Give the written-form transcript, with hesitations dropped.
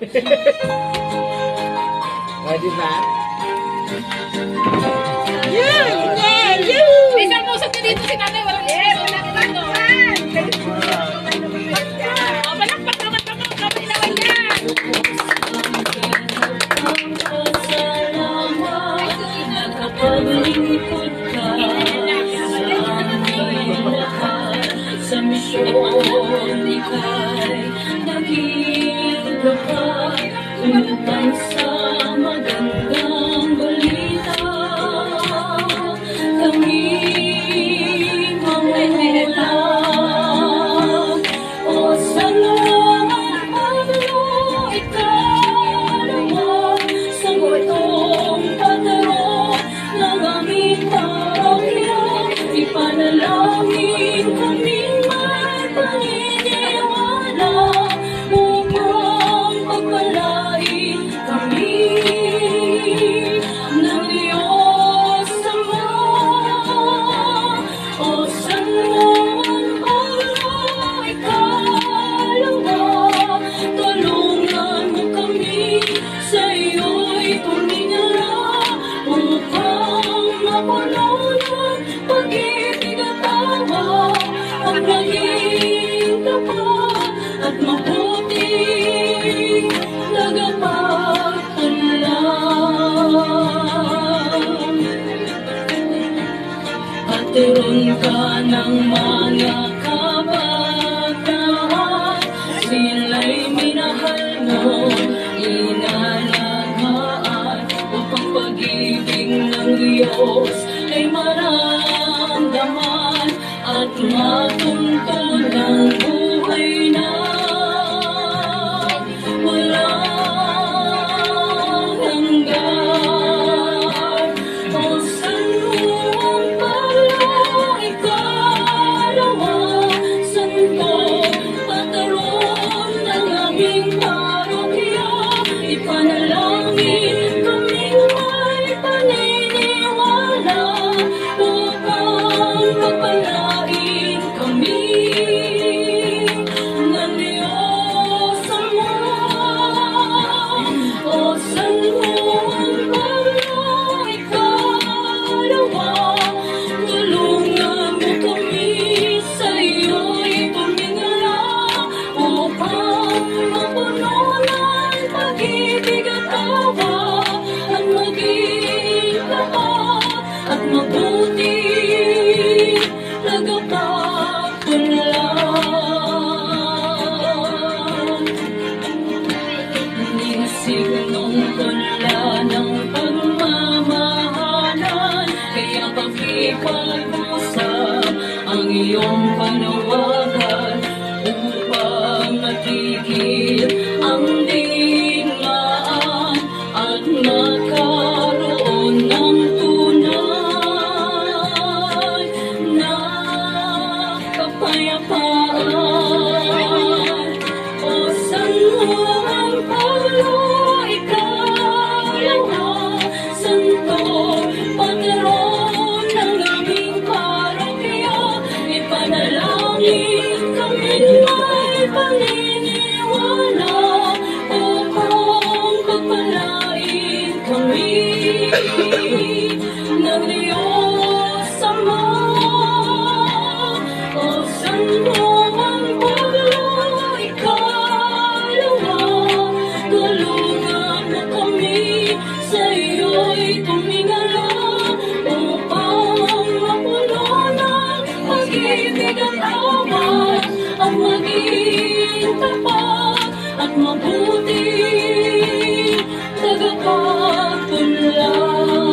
O, diba? Isang pusok na dito si nanay, walang palakpak naman ka mga kamay naman yan. Nakapaglingkod ka sa misyon, ika'y nakita pa upang sa magandang balita kami mamula. O salamat Pablo, ikalawa sa gutong pataro ng aming parokya. Ipanalangin kaming may paniniwala upang pagpalain kami ng Diyos Ama. O San Juan Pablo, ikalawa, tulungan mo kami sa iyo'y tumingala upang mapuno ng pag-ibig at tawa at maging tapat at mabuting tagapagtanggap. Patron ka ng mga kabataan, sila'y minahal mo, inalagaan, upang pag-ibig ng Diyos ay maramdaman at matuntun ng buhay na walang hanggan. O San Juan Pablo, ikalawa, santo patron ng aming parokya. Ipanalangin kaming may paniniwala upang pagpalain kami ng Diyos Ama. O San Juan Pablo, ikalawa, tulungan mo kami sa iyo'y tumingala upang mapuno ng pag-ibig at tawa at maging tapat at mabuti tagapagtanggap. Nisigmong tula ng pagmamahalan, kaya pakipag-usap ang iyong panawagan upang matigil ang digmaan at magkaroon ng tunay na kapayapaan. O San Juan Pablo, ikalawa, santo patron ng aming parokya. Ipanalangin kaming may paniniwala upang pagpalain kami ng Diyos Ama. O San Juan Pablo, ikalawa, tulungan mo kami sa iyo'y tumingala upang mapuno ng pag-ibig at tawa at maging tapat at mabuting tagapagtanggap.